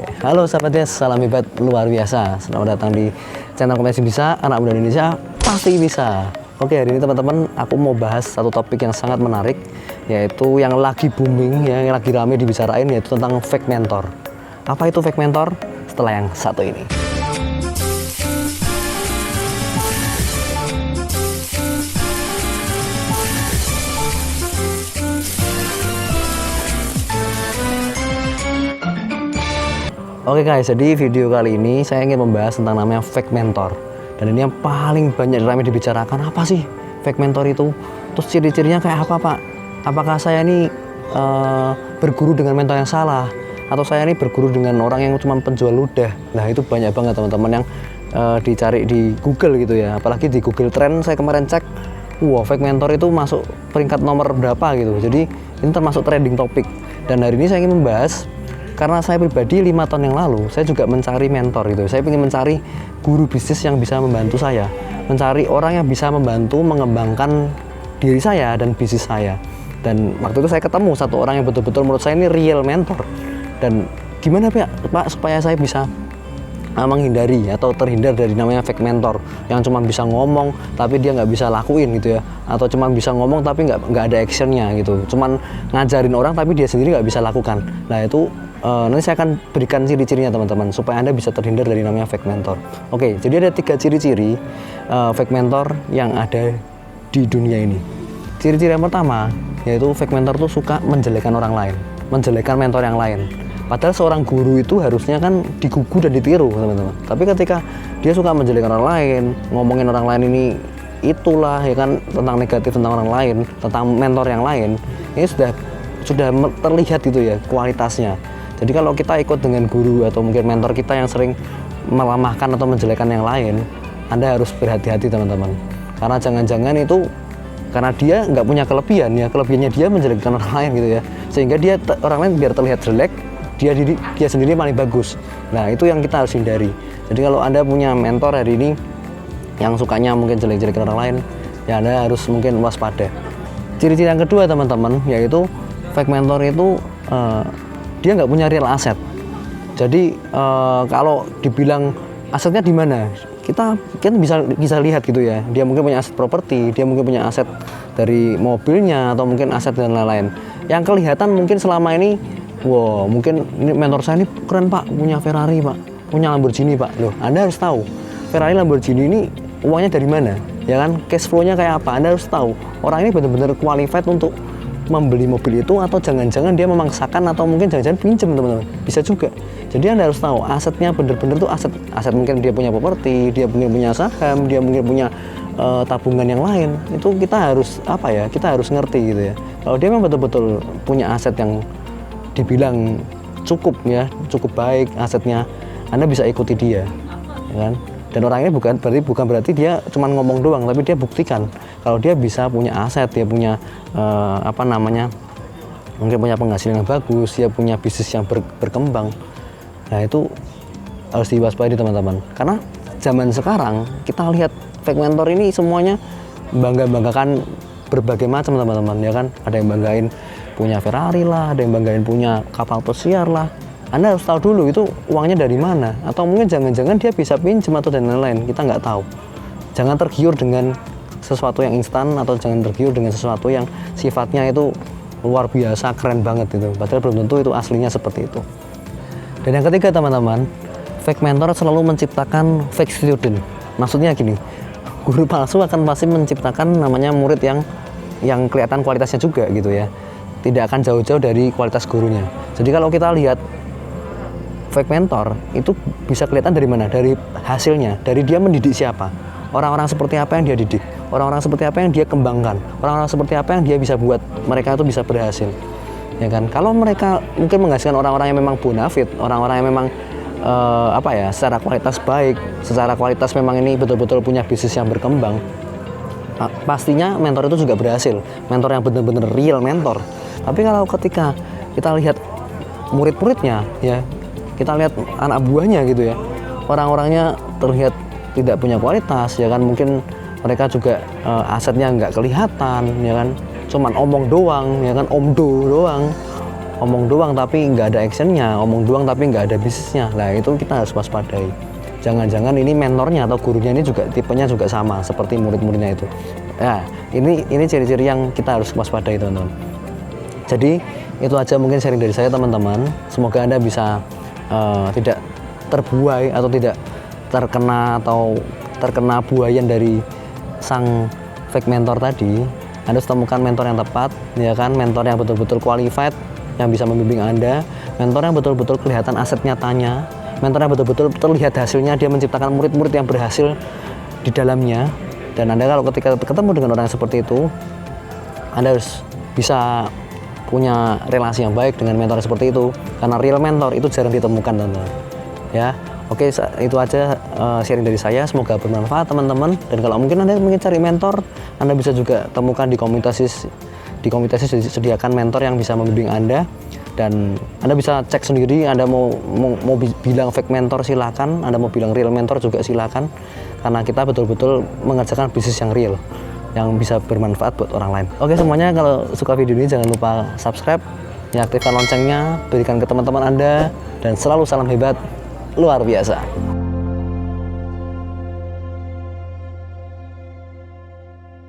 Halo sahabatnya, salam hebat luar biasa. Selamat datang di channel Kompetensi Bisa, anak muda Indonesia pasti bisa. Oke, hari ini teman-teman aku mau bahas satu topik yang sangat menarik, yaitu yang lagi booming, yang lagi rame dibicarain, yaitu tentang fake mentor. Apa itu fake mentor? Setelah yang satu ini. Oke guys, jadi video kali ini saya ingin membahas tentang namanya fake mentor. Dan ini yang paling banyak ramai dibicarakan, apa sih fake mentor itu? Terus ciri-cirinya kayak apa Pak? Apakah saya ini berguru dengan mentor yang salah? Atau saya ini berguru dengan orang yang cuma penjual ludah? Nah itu banyak banget teman-teman yang dicari di Google gitu ya. Apalagi di Google Trend saya kemarin cek, wah fake mentor itu masuk peringkat nomor berapa gitu. Jadi ini termasuk trending topik. Dan hari ini saya ingin membahas, karena saya pribadi 5 tahun yang lalu saya juga mencari mentor gitu. Saya ingin mencari guru bisnis yang bisa membantu saya, mencari orang yang bisa membantu mengembangkan diri saya dan bisnis saya. Dan waktu itu saya ketemu satu orang yang betul-betul menurut saya ini real mentor. Dan gimana Pak supaya saya bisa menghindari atau terhindar dari namanya fake mentor yang cuma bisa ngomong tapi dia nggak bisa lakuin gitu ya, atau cuma bisa ngomong tapi nggak ada actionnya gitu, cuman ngajarin orang tapi dia sendiri nggak bisa lakukan. Nah itu nanti saya akan berikan ciri-cirinya teman-teman supaya Anda bisa terhindar dari namanya fake mentor. Oke, jadi ada 3 ciri-ciri fake mentor yang ada di dunia ini. Ciri-ciri yang pertama yaitu fake mentor tuh suka menjelekkan orang lain, menjelekkan mentor yang lain. Padahal seorang guru itu harusnya kan digugu dan ditiru teman-teman. Tapi ketika dia suka menjelekkan orang lain, ngomongin orang lain ini itulah ya kan, tentang negatif tentang orang lain, tentang mentor yang lain, ini sudah terlihat gitu ya kualitasnya. Jadi kalau kita ikut dengan guru atau mungkin mentor kita yang sering melemahkan atau menjelekkan yang lain, Anda harus berhati-hati teman-teman. Karena jangan-jangan itu karena dia nggak punya kelebihan ya, kelebihannya dia menjelekkan orang lain gitu ya, sehingga dia orang lain biar terlihat jelek, dia sendiri paling bagus. Nah itu yang kita harus hindari. Jadi kalau Anda punya mentor hari ini yang sukanya mungkin jelek-jelekin orang lain, ya Anda harus mungkin waspada. Ciri-ciri yang kedua teman-teman yaitu fake mentor itu dia nggak punya real aset. Jadi kalau dibilang asetnya di mana, kita bisa lihat gitu ya. Dia mungkin punya aset properti, dia mungkin punya aset dari mobilnya atau mungkin aset dan lain-lain. Yang kelihatan mungkin selama ini, wow mungkin ini mentor saya ini keren Pak, punya Ferrari Pak, punya Lamborghini Pak. Loh, Anda harus tahu Ferrari Lamborghini ini uangnya dari mana, ya kan? Cash flow-nya kayak apa? Anda harus tahu. Orang ini benar-benar qualified untuk membeli mobil itu, atau jangan-jangan dia memaksakan, atau mungkin jangan-jangan pinjam teman-teman, bisa juga. Jadi Anda harus tahu asetnya benar-benar tuh aset mungkin dia punya properti, dia mungkin punya saham, dia mungkin punya tabungan yang lain. Itu kita harus kita harus ngerti gitu ya. Kalau dia memang betul-betul punya aset yang dibilang cukup baik asetnya, Anda bisa ikuti dia, ya kan? Dan orang ini bukan berarti dia cuma ngomong doang, tapi dia buktikan kalau dia bisa punya aset, dia punya mungkin punya penghasilan yang bagus, dia punya bisnis yang berkembang. Nah itu harus diwaspadai teman-teman, karena zaman sekarang kita lihat fake mentor ini semuanya banggakan berbagai macam teman-teman, ya kan? Ada yang banggain punya Ferrari lah, ada yang banggain punya kapal pesiar lah. Anda harus tahu dulu itu uangnya dari mana, atau mungkin jangan-jangan dia bisa pinjam atau dan lain-lain, kita nggak tahu. Jangan tergiur dengan sesuatu yang instan, atau jangan tergiur dengan sesuatu yang sifatnya itu luar biasa keren banget itu, padahal belum tentu itu aslinya seperti itu. Dan yang ketiga teman-teman, fake mentor selalu menciptakan fake student. Maksudnya gini, guru palsu akan pasti menciptakan namanya murid yang kelihatan kualitasnya juga gitu ya, tidak akan jauh-jauh dari kualitas gurunya. Jadi kalau kita lihat fake mentor itu bisa kelihatan dari mana? Dari hasilnya, dari dia mendidik siapa, orang-orang seperti apa yang dia didik, orang-orang seperti apa yang dia kembangkan, orang-orang seperti apa yang dia bisa buat mereka itu bisa berhasil, ya kan? Kalau mereka mungkin menghasilkan orang-orang yang memang bonafit, orang-orang yang memang secara kualitas baik, secara kualitas memang ini betul-betul punya bisnis yang berkembang, pastinya mentor itu juga berhasil, mentor yang benar-benar real mentor. Tapi kalau ketika kita lihat murid-muridnya ya, kita lihat anak buahnya gitu ya, orang-orangnya terlihat tidak punya kualitas, ya kan? Mungkin mereka juga asetnya nggak kelihatan, ya kan? Cuman omong doang, ya kan? Omdo doang. omong doang tapi nggak ada actionnya, omong doang tapi nggak ada bisnisnya. Nah itu kita harus waspadai. Jangan-jangan ini mentornya atau gurunya ini juga tipenya juga sama seperti murid-muridnya itu. Ya, ini ciri-ciri yang kita harus waspadai teman-teman. Jadi itu aja mungkin sharing dari saya teman-teman. Semoga Anda bisa tidak terbuai atau tidak terkena buayan dari sang fake mentor tadi. Anda harus temukan mentor yang tepat, ya kan, mentor yang betul-betul qualified, yang bisa membimbing Anda, mentor yang betul-betul kelihatan aset nyatanya, mentor yang betul-betul terlihat hasilnya, dia menciptakan murid-murid yang berhasil di dalamnya. Dan Anda kalau ketika ketemu dengan orang seperti itu, Anda harus bisa punya relasi yang baik dengan mentor seperti itu, karena real mentor itu jarang ditemukan teman-teman. Ya, oke, itu aja sharing dari saya, semoga bermanfaat teman-teman. Dan kalau mungkin Anda ingin cari mentor, Anda bisa juga temukan di komunitas disediakan mentor yang bisa membimbing Anda, dan Anda bisa cek sendiri. Anda mau bilang fake mentor silakan, Anda mau bilang real mentor juga silakan, karena kita betul-betul mengerjakan bisnis yang real yang bisa bermanfaat buat orang lain. Oke semuanya, kalau suka video ini jangan lupa subscribe, ya, aktifkan loncengnya, berikan ke teman-teman Anda, dan selalu salam hebat luar biasa.